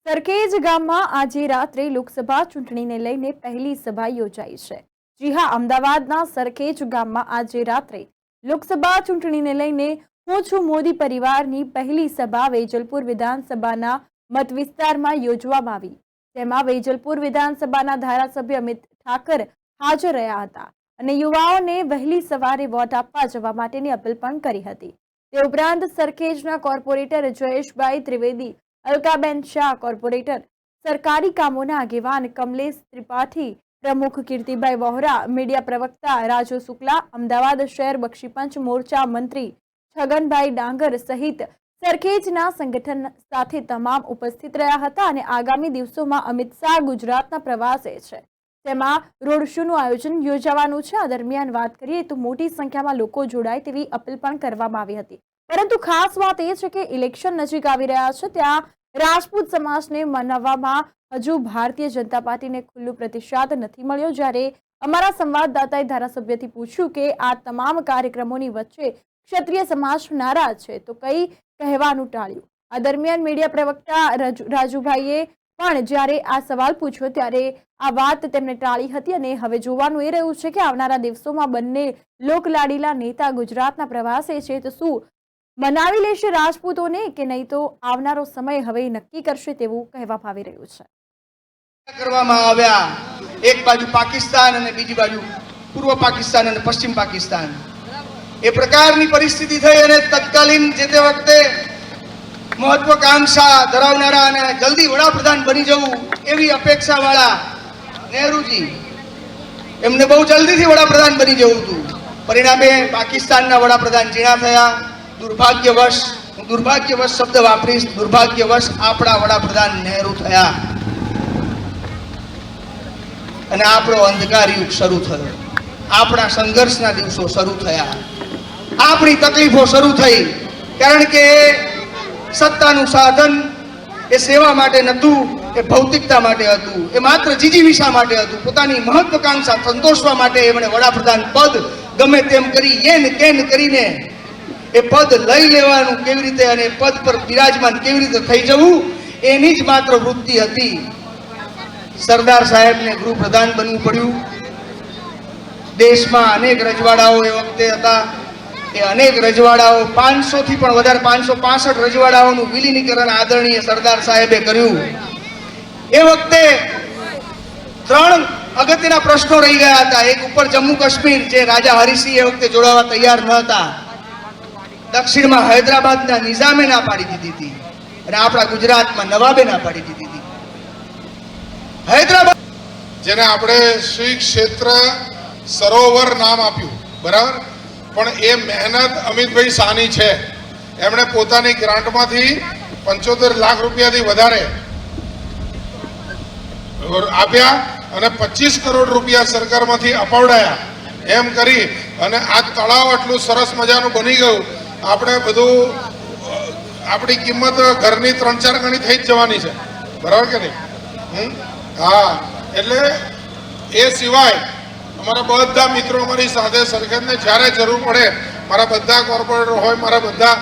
સરખેજ ગામમાં આજે રાત્રે લોકસભા ચૂંટણીને લઈને પહેલી સભા યોજાઈ છે। જી હા, અમદાવાદના સરખેજ ગામમાં આજે રાત્રે લોકસભા ચૂંટણીને લઈને હું છું મોદી પરિવારની પહેલી સભા વેજલપુર વિધાનસભાના મત વિસ્તારમાં યોજવામાં આવી। તેમાં વેજલપુર વિધાનસભાના ધારાસભ્ય અમિત ઠાકર હાજર રહ્યા હતા અને યુવાઓને વહેલી સવારે વોટ આપવા જવા માટેની અપીલ પણ કરી હતી। તે ઉપરાંત સરખેજના કોર્પોરેટર જયેશભાઈ ત્રિવેદી, अलकाबेन शाह, कोर्पोरेटर सरकारी कामों आगेवान कमलेश त्रिपाठी, प्रमुख कीर्तिभाई वोहरा, मीडिया प्रवक्ता राजू शुक्ला, अमदावाद शहर बक्षीपंच मोर्चा मंत्री छगनभाई डांगर सहित सरखेजना संगठन साथे तमाम उपस्थित रह्या हता अने आगामी दिवसोमां अमित शाह गुजरातना प्रवासे छे, तेमां रोड शोनुं आयोजन योजावानुं छे। आ दरमियान वात करीए तो मोटी संख्यामां लोको जोडाय तेवी अपील पण करवामां आवी हती। परंतु खास बात ए छे के इलेक्शन नजीक आवी रह्या छे त्यां राजपूत समाजने मनाववामां हजू भारतीय जनता पार्टीने खुल्लू प्रतिसाद नहीं मळ्यो। ज्यारे अमारा संवाददाताए धारासभ्यथी पूछ्युं के आ तमाम कार्यक्रमोनी वच्चे क्षत्रिय समाज नाराज छे तो कई कहेवानुं टाळ्युं। आ दरमियान मीडिया प्रवक्ता राजूभाईए पण ज्यारे आ सवाल पूछ्यो त्यारे आ वात तेमणे टाळी हती अने हवे जोवानुं ए रह्युं छे के आवनारा दिवसोमां बंने लोकलाडीला नेता गुजरातना प्रवासे छे तो शुं मनावी लेशे राजपूतोने के नहीं तो आवनारो समय हवे नक्की करशे तेवुं कहेवामां आवी रह्युं छे। करवामां आव्या एक बाजू पाकिस्तान अने बीजी बाजू पूर्व पाकिस्तान अने पश्चिम पाकिस्तान ए प्रकारनी परिस्थिति थई अने तत्कालीन जे ते वखते महत्वाकांक्षा धरावनारा अने जल्दी वडाप्रधान बनी जवुं एवी अपेक्षावाळा नेहरूजी एमने बहु जल्दीथी वडाप्रधान बनी जवुं हतुं। परिणामे पाकिस्तानना वडाप्रधान जीणा थया। दुर्भाग्यवश शब्द वापरीश, दुर्भाग्यवश आपड़ा वडाप्रधान नेहरू थया अने आपणो अंधकार युग शरू थयो। आपणा संघर्षना दिवसो शरू थया, आपणी तकलीफो शरू थई। कारण के सत्तानुं साधन ए सेवा माटे नहोतुं, ए भौतिकता माटे हतुं, ए मात्र जीजीविषा माटे हतुं। पोतानी महत्वाकांक्षा संतोषवा माटे एमणे वडाप्रधान पद गमे तेम करी येन केन करीने ए पद लई लेवानुं केवी रीते अने पद पर विराजमान केवी रीते थई जवुं एनी ज मात्र वृत्ति हती। सरदार साहेबने गृहप्रधान बनवुं पड्युं। देशमां अनेक रजवाड़ाओ ए वखते हता। ए अनेक रजवाड़ाओ 500 थी पण वधारे 565 रजवाड़ाओनुं विलीनीकरण आदरणीय सरदार साहेबे कर्युं। ए वखते 3 अगत्यना प्रश्नो रही गया हता। एक उपर जम्मू काश्मीर जे राजा हरिसिंह ए वखते जोड़ावा तैयार न हता। दक्षिण में हैदराबाद निजामे ना पाड़ी दीधी थी और आपड़ा गुजरात में नवाबे ना पाड़ी दीधी थी। हैदराबाद जेने आपणे श्री क्षेत्र सरोवर नाम आप्યું बराबर, पण ए मेहनत अमितभाई शाहनी छे। एमणे पोतानी ग्रांटमांथी 75 लाख रुपयाथी वधारे आप्या अने 25 करोड़ रुपया सरकारमांथी अपावडाया। एम करी अने आ तळाव आटલું सरस मजाનું बनी गયું। આપણે બધું આપણી કિંમત ઘરની 3-4 ગણી થઈ જ જવાની છે, બરાબર કે નહીં? હા, એટલે એ સિવાય અમારા બધા મિત્રો અમારી સાથે સરખેજને જ્યારે જરૂર પડે મારા બધા કોર્પોરેટર હોય, મારા બધા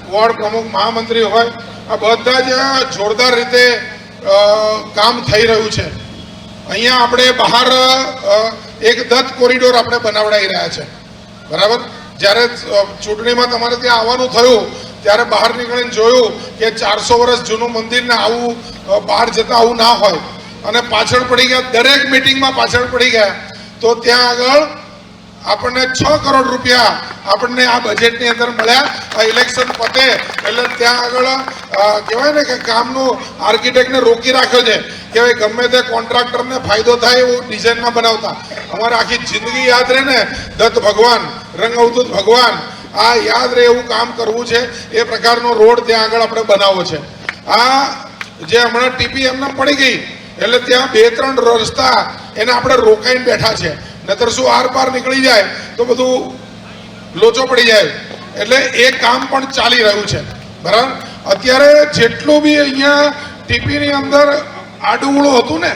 વોર્ડ પ્રમુખ મહામંત્રી હોય, આ બધા જ જોરદાર રીતે કામ થઈ રહ્યું છે। અહીંયા આપણે બહાર એક દત્ત કોરિડોર આપણે બનાવડાવી રહ્યા છે, બરાબર। જ્યારે ચૂંટણીમાં તમારે ત્યાં આવવાનું થયું ત્યારે બહાર નીકળીને જોયું કે 400 વર્ષ જૂનું મંદિર ને આવું બહાર જતા આવું ના હોય અને પાછળ પડી ગયા। દરેક મીટિંગમાં પાછળ પડી ગયા તો ત્યાં આગળ આપણને 6 કરોડ રૂપિયા આપણને આ બજેટની અંદર મળ્યા। આ ઇલેક્શન પતે એટલે ત્યાં આગળ કહેવાય ને કે કામનું આર્કિટેક્ટને રોકી રાખ્યો છે કે ભાઈ ગમે તે કોન્ટ્રાક્ટરને ફાયદો થાય એવું ડિઝાઇન ના બનાવતા। અમારે આખી જિંદગી યાદ રહે ને દત્ત ભગવાન, रंग अवधूत भगवान आ याद रहे एवं काम करवू छे। ए प्रकारनो रोड त्यां आगळ आपणे बनावવો છે। आ जे हमणा टीपी एमने पड़ी गई એટલે ત્યાં 2-3 રસ્તા એને આપણે રોકાઈને બેઠા છે, નતર શું આર પાર નીકળી જાય તો બધું લોચો પડી જાય। એટલે એ કામ પણ ચાલી રહ્યું છે, બરાબર। અત્યારે જેટલું બી અહીંયા ટીપીની અંદર આડુંગળું હતું ને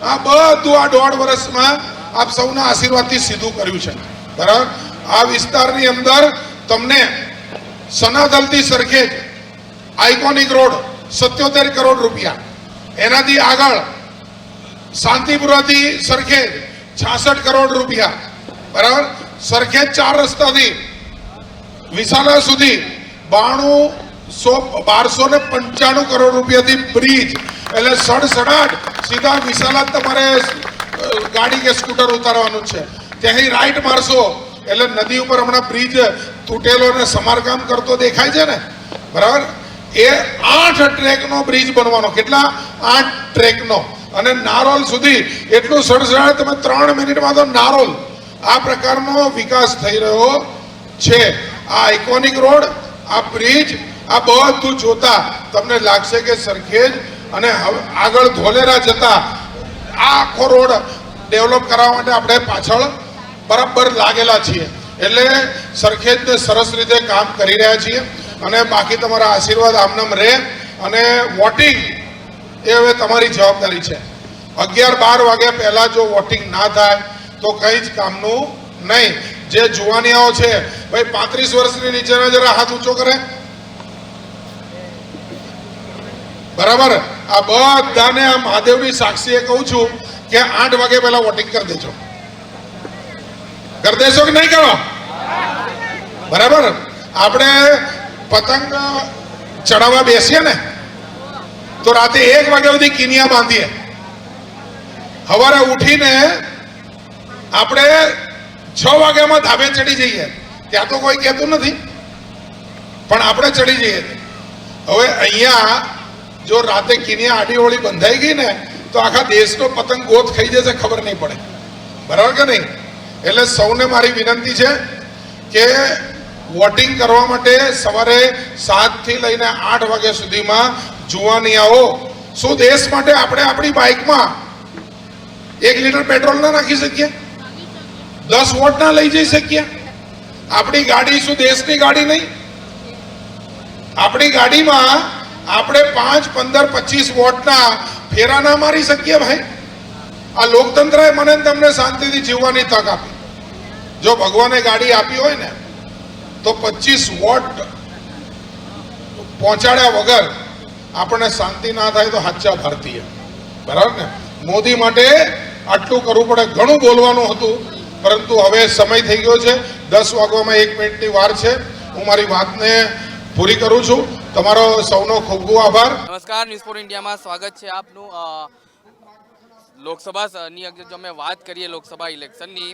આ બધું આ 1.5 વર્ષમાં આપ સૌના આશીર્વાદથી સીધું કર્યું છે, બરાબર। आ विस्तारनी अंदर तमने सनातलथी सरखेज आइकोनिक रोड 77 करोड़ रुपया એનાથી આગળ શાંતિપુરાથી સરખેજ 66 કરોડ રૂપિયા, બરાબર. સરખેજ 4 રસ્તાથી વિસાલા સુધી 1295 કરોડ રૂપિયાથી બ્રિજ, એટલે 67 સીધા વિસાલા તમારે ગાડી કે સ્કૂટર ઉતારવાનું છે. ત્યાંથી રાઈટ મારશો એટલે નદી ઉપર હમણાં બ્રિજ તૂટેલો ને સમારકામ કરતો દેખાય છે ને, બરાબર. એ 8 ટ્રેકનો બ્રિજ બનવાનો. કેટલા? 8 ટ્રેકનો. અને નારોલ સુધી એટલું સડસડાટ, તમે 3 મિનિટમાં તો નારોલ. આ પ્રકારનો વિકાસ થઈ રહ્યો છે. આ આઇકોનિક રોડ, આ બ્રિજ, આ બધું જોતા તમને લાગશે કે સરખેજ અને આગળ ધોલેરા જતા આ આખો રોડ ડેવલપ કરવા માટે આપણે પાછળ બરાબર લાગેલા છીએ. એટલે સરખેજને સરસ રીતે કામ કરી રહ્યા છીએ. અને બાકી તમારા આશીર્વાદ આમનામ રહે. અને વોટિંગ એ હવે તમારી જવાબદારી છે. 11-12 વાગ્યા પહેલા જો વોટિંગ ના થાય તો કંઈ જ કામનું નહીં. જે જુવાનિયાઓ છે ભાઈ 35 વર્ષની નીચેના જરા હાથ ઊંચો કરે, બરાબર. આ બધાને આ મહાદેવની સાક્ષીએ કહું છું કે 8 વાગ્યા પહેલા વોટિંગ કરી દેજો. કરી દેશો કે નહીં કરો? બરાબર. આપણે પતંગ ચડાવવા બેસીએ ને તો રાતે 1 વાગ્યા સુધી કિનિયા બાંધીએ. સવારે ઉઠીને આપણે 6 વાગ્યામાં ધાબે ચડી જઈએ. ત્યાં તો કોઈ કહેતું નથી, પણ આપણે ચડી જઈએ. હવે અહીંયા જો રાતે કિનિયા આડીઓળી બંધાઈ ગઈ ને તો આખા દેશનો પતંગ ગોથ ખાઈ જશે, ખબર નહીં પડે, બરાબર કે નહીં? એટલે સૌને મારી વિનંતી છે કે વોટિંગ કરવા માટે સવારે 7 થી લઈને 8 વાગ્યા સુધીમાં જુવાનિયાઓ. શું દેશ માટે આપણે આપણી બાઇકમાં 1 લીટર પેટ્રોલ ના નાખી શકીએ? 10 વોટ ના લઈ જઈ શકીએ? આપણી ગાડી શું દેશની ગાડી નહીં? આપણી ગાડીમાં આપણે 5, 15, 25 વોટના ફેરા ના મારી શકીએ ભાઈ? આ લોકતંત્રએ મને તમને શાંતિથી જીવવાની તક આપી. જો ભગવાને ગાડી આપી હોય ને તો 25 વોટ પહોંચાડ્યા વગર આપણને શાંતિ ના થાય તો સાચા ભારતીય, બરાબર ને? મોદી માટે આટલું કરવું પડે. ઘણું બોલવાનું હતું, પરંતુ હવે સમય થઈ ગયો છે. 10 વાગવામાં 1 મિનિટની વાર છે. હું મારી વાતને પૂરી કરું છું. તમારો સૌનો ખૂબ ખૂબ આભાર. નમસ્કાર, ન્યૂઝ ફોર ઇન્ડિયામાં સ્વાગત છે આપનું. લોકસભાની જો અમે વાત કરીએ લોકસભા ઇલેક્શનની,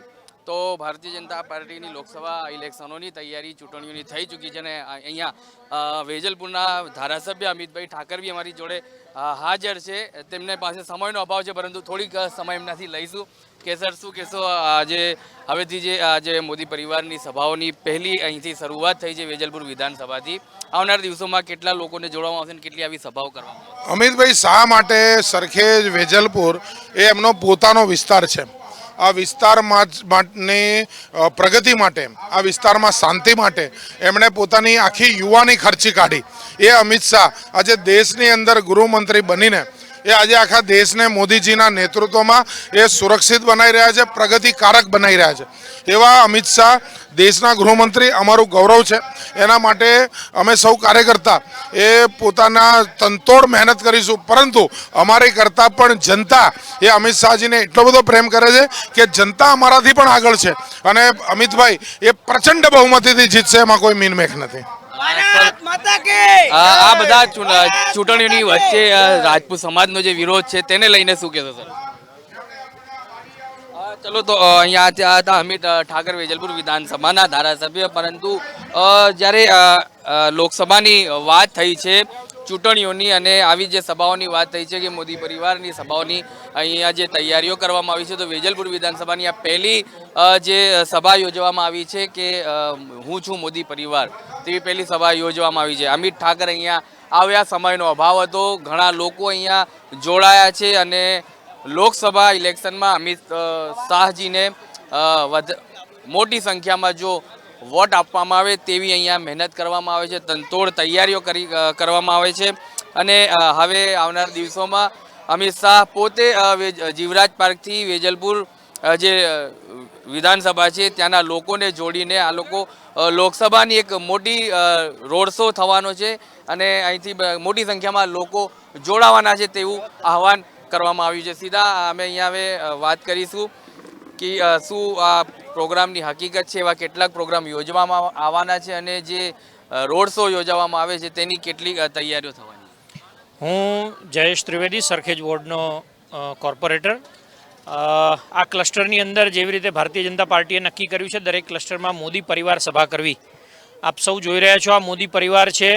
તો ભારતીય જનતા પાર્ટીની લોકસભા ઇલેક્શનોની તૈયારી ચૂંટણીઓની થઈ ચૂકી છે. અને અહીંયા વેજલપુરના ધારાસભ્ય અમિતભાઈ ઠાકર બી અમારી જોડે હાજર છે. તેમને પાસે સમયનો અભાવ છે, પરંતુ થોડીક સમય એમનાથી લઈશું. કે સર, શું કહેશો? આજે હવેથી જે મોદી પરિવારની સભાઓની પહેલી અહીંથી શરૂઆત થઈ છે વેજલપુર વિધાનસભાથી, આવનાર દિવસોમાં કેટલા લોકોને જોડવામાં આવશે અને કેટલી આવી સભાઓ કરવામાં આવશે? અમિતભાઈ, શા માટે સરખેજ વેજલપુર એ એમનો પોતાનો વિસ્તાર છે. આ વિસ્તારની પ્રગતિ માટે, આ વિસ્તારમાં શાંતિ માટે એમણે પોતાની આખી યુવાની ખર્ચી કાઢી. એ અમિત શાહ આજે દેશની અંદર ગૃહમંત્રી બનીને એ આજે આખા દેશને મોદીજીના નેતૃત્વમાં એ સુરક્ષિત બનાવી રહ્યા છે, પ્રગતિકારક બનાવી રહ્યા છે. એવા અમિત શાહ દેશના ગૃહમંત્રી અમારું ગૌરવ છે. એના માટે અમે સૌ કાર્યકર્તા એ પોતાના તનતોડ મહેનત કરીશું. પરંતુ અમારી કરતાં પણ જનતા એ અમિત શાહજીને એટલો બધો પ્રેમ કરે છે કે જનતા અમારાથી પણ આગળ છે. અને અમિતભાઈ એ પ્રચંડ બહુમતીથી જીતશે, એમાં કોઈ મીનમેખ નથી. આ બધા ચૂંટણીઓની વચ્ચે રાજપૂત સમાજનો જે વિરોધ છે તેને લઈને શું કહેશો સર? ચલો, તો અહીંયા હતા અમિત ઠાકર, વેજલપુર વિધાનસભાના ધારાસભ્ય. પરંતુ જ્યારે લોકસભાની વાત થઈ છે ચૂંટણીઓની અને આવી જે સભાઓની વાત થઈ છે કે મોદી પરિવારની સભાઓની અહીંયા જે તૈયારીઓ કરવામાં આવી છે, તો વેજલપુર વિધાનસભાની આ પહેલી જે સભા યોજવામાં આવી છે કે હું છું મોદી પરિવાર, તેવી પહેલી સભા યોજવામાં આવી છે. અમિત ઠાકર અહીંયા આવ્યા, સમયનો અભાવ હતો, ઘણા લોકો અહીંયા જોડાયા છે અને લોકસભા ઇલેક્શનમાં અમિત શાહજીને મોટી સંખ્યામાં જો વોટ આપવામાં આવે તેવી અહીંયા મહેનત કરવામાં આવે છે, તનતોડ તૈયારીઓ કરવામાં આવે છે. અને હવે આવનાર દિવસોમાં અમિત શાહ પોતે જીવરાજ પાર્કથી વેજલપુર જે વિધાનસભા છે ત્યાંના લોકોને જોડીને આ લોકો લોકસભાની એક મોટી રોડ શો થવાનો છે અને અહીંથી મોટી સંખ્યામાં લોકો જોડાવાના છે તેવું આહવાન કરવામાં આવ્યું છે. સીધા અમે અહીંયા હવે વાત કરીશું કે શું આ પ્રોગ્રામની હકીકત છે, એવા કેટલાક પ્રોગ્રામ યોજવામાં આવવાના છે અને જે રોડ શો યોજવામાં આવે છે તેની કેટલી તૈયારીઓ થવાની. હું જયેશ ત્રિવેદી, સરખેજ વોર્ડનો કોર્પોરેટર. આ ક્લસ્ટરની અંદર જેવી રીતે ભારતીય જનતા પાર્ટીએ નક્કી કર્યું છે દરેક ક્લસ્ટરમાં મોદી પરિવાર સભા કરવી. આપ સૌ જોઈ રહ્યા છો આ મોદી પરિવાર છે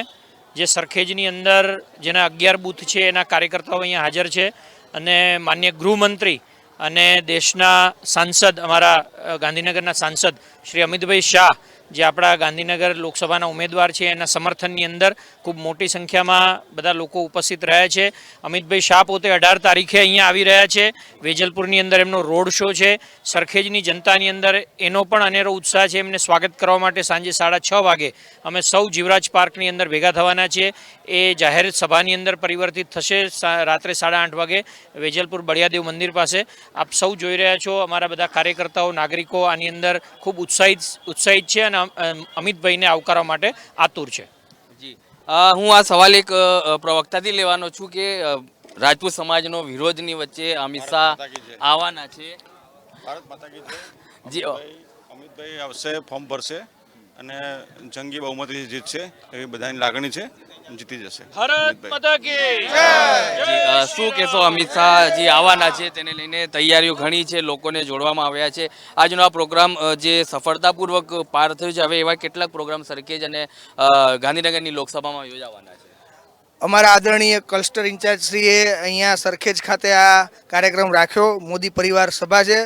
જે સરખેજની અંદર જેના 11 બૂથ છે એના કાર્યકર્તાઓ અહીંયા હાજર છે અને માનનીય ગૃહમંત્રી અને દેશના સાંસદ અમારા ગાંધીનગરના સાંસદ શ્રી અમિતભાઈ શાહ જે આપણા ગાંધીનગર લોકસભાના ઉમેદવાર છે એના સમર્થનની અંદર ખૂબ મોટી સંખ્યામાં બધા લોકો ઉપસ્થિત રહ્યા છે. અમિતભાઈ શાહ પોતે 18 તારીખે અહીંયા આવી રહ્યા છે. વેજલપુરની અંદર એમનો રોડ શો છે. સરખેજની જનતાની અંદર એનો પણ અનેરો ઉત્સાહ છે. એમને સ્વાગત કરવા માટે સાંજે 6:30 વાગે અમે સૌ જીવરાજ પાર્કની અંદર ભેગા થવાના છીએ. એ જાહેર સભાની અંદર પરિવર્તિત થશે રાત્રે 8:30 વાગે વેજલપુર બળિયાદેવ મંદિર પાસે. આપ સૌ જોઈ રહ્યા છો અમારા બધા કાર્યકર્તાઓ નાગરિકો આની અંદર ખૂબ ઉત્સાહિત છે અને અમિતભાઈને આવકારવા માટે આતુર છે. જી હું આ સવાલ એક પ્રવક્તાથી લેવાનો છું કે રાજપૂત સમાજનો વિરોધની વચ્ચે અમિત શાહ આવવાના છે. ભારત માતા કી જય. જી અમિતભાઈ આવશે, ફોર્મ ભરશે અને જંગી બહુમતીથી જીતશે એવી બધાની લાગણી છે, જીતી જશે. ભારત માતા કી જી શું કહેશો? અમિત શાહ જે આવવાના છે તેને લઈને તૈયારીઓ ઘણી છે, લોકોને જોડવામાં આવ્યા છે. આજનો આ પ્રોગ્રામ જે સફળતાપૂર્વક પાર થયો છે, હવે એવા કેટલાક પ્રોગ્રામ સરખેજ અને ગાંધીનગરની લોકસભામાં યોજાવાના છે. અમારા આદરણીય ક્લસ્ટર ઇન્ચાર્જ શ્રીએ અહીંયા સરખેજ ખાતે આ કાર્યક્રમ રાખ્યો. મોદી પરિવાર સભા છે.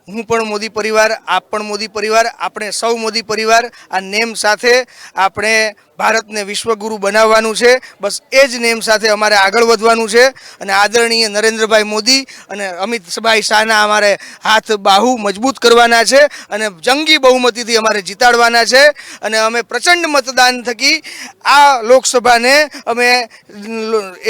હું પણ મોદી પરિવાર, આપ પણ મોદી પરિવાર, આપણે સૌ મોદી પરિવાર. આ નેમ સાથે આપણે ભારતને વિશ્વગુરુ બનાવવાનું છે. બસ એ જ નેમ સાથે અમારે આગળ વધવાનું છે અને આદરણીય નરેન્દ્રભાઈ મોદી અને અમિતભાઈ શાહના અમારે હાથ બાહુ મજબૂત કરવાના છે અને જંગી બહુમતીથી અમારે જીતાડવાના છે અને અમે પ્રચંડ મતદાન થકી આ લોકસભાને અમે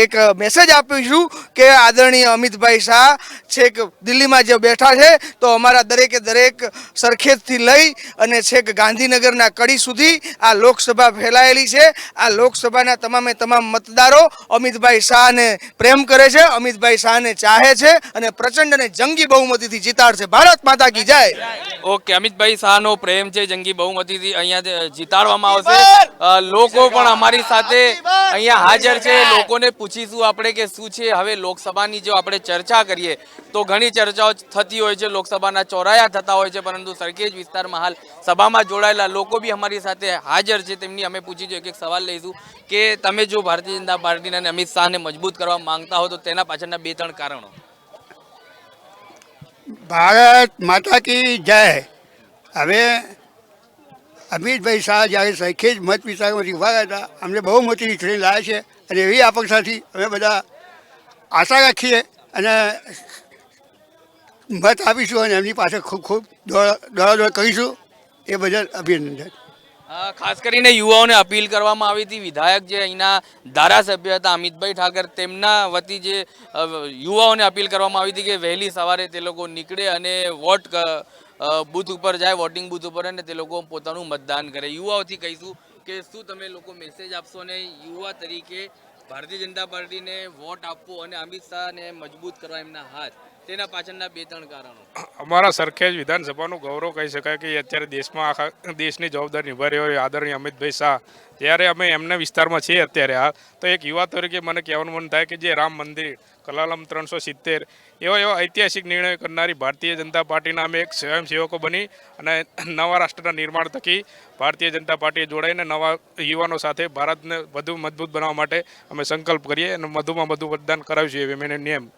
એક મેસેજ આપીશું કે આદરણીય અમિતભાઈ શાહ છેક દિલ્હીમાં જે બેઠા છે તો અમારા દરેકે દરેક સરખેજથી લઈ અને છેક ગાંધીનગરના કડી સુધી આ લોકસભા ફેલાયેલી છે. આ લોકસભાના તમામે તમામ મતદારો અમિતભાઈ શાહને પ્રેમ કરે છે, અમિતભાઈ શાહને ચાહે છે અને પ્રચંડ અને જંગી બહુમતીથી જીતાડશે. ભારત માતા કી જય. ઓકે, અમિતભાઈ શાહનો પ્રેમ છે, જંગી બહુમતીથી અહીંયા જીતાડવામાં આવશે. લોકો પણ અમારી સાથે અહીંયા હાજર છે. લોકોને પૂછીશું આપણે કે શું છે. હવે લોકસભાની જો આપણે ચર્ચા કરીએ તો ઘણી ચર્ચાઓ થતી હોય છે, લોકસભાના ચોરાયા થતા હોય છે, પરંતુ સરખેજ વિસ્તારમાં હાલ સભામાં જોડાયેલા લોકો બી અમારી સાથે હાજર છે. તેમની અમે પૂછી એક સવાલ લઈશું કે તમે જો ભારતીય જનતા પાર્ટીને અને અમિત શાહને મજબૂત કરવા માંગતા હો તો તેના પાછળના 2-3 કારણો. ભારત માતા કી જય. હવે અમિતભાઈ શાહ જ્યારે સરખેજ મત વિસ્તારમાંથી ઉભા રહ્યા હતા, અમને બહુ મોટી વિખરી લાવ્યા છે અને એવી અપેક્ષાથી અમે બધા આશા રાખીએ અને મત આપીશું અને એમની પાસે ખૂબ ખૂબ દોડાદોડ કરીશું. એ બદલ અભિનંદન. ખાસ કરીને યુવાઓને અપીલ કરવામાં આવી હતી. વિધાયક જે અહીંના ધારાસભ્ય હતા અમિતભાઈ ઠાકર, તેમના વતી જે યુવાઓને અપીલ કરવામાં આવી હતી કે વહેલી સવારે તે લોકો નીકળે અને વોટ બૂથ ઉપર જાય, વોટિંગ બૂથ ઉપર, અને તે લોકો પોતાનું મતદાન કરે. યુવાઓથી કહીશું કે શું તમે લોકો મેસેજ આપશો અને યુવા તરીકે ભારતીય જનતા પાર્ટીને વોટ આપવો અને અમિત શાહને મજબૂત કરવા એમના હાથ, તેના પાછળના 2-3 કારણો. અમારા સરખેજ વિધાનસભાનું ગૌરવ કહી શકાય કે અત્યારે દેશમાં આખા દેશની જવાબદારી નિભાવી હોય આદરણીય અમિતભાઈ શાહ. જ્યારે અમે એમના વિસ્તારમાં છીએ અત્યારે હાલ, તો એક યુવા તરીકે મને કહેવાનું મન થાય કે જે રામ મંદિર, કલાલમ 370 એવા ઐતિહાસિક નિર્ણય કરનારી ભારતીય જનતા પાર્ટીના અમે એક સ્વયંસેવકો બની અને નવા રાષ્ટ્રના નિર્માણ થકી ભારતીય જનતા પાર્ટીએ જોડાઈને નવા યુવાનો સાથે ભારતને વધુ મજબૂત બનાવવા માટે અમે સંકલ્પ કરીએ અને વધુમાં વધુ મતદાન કરાવીશું એવી મેં નિયમ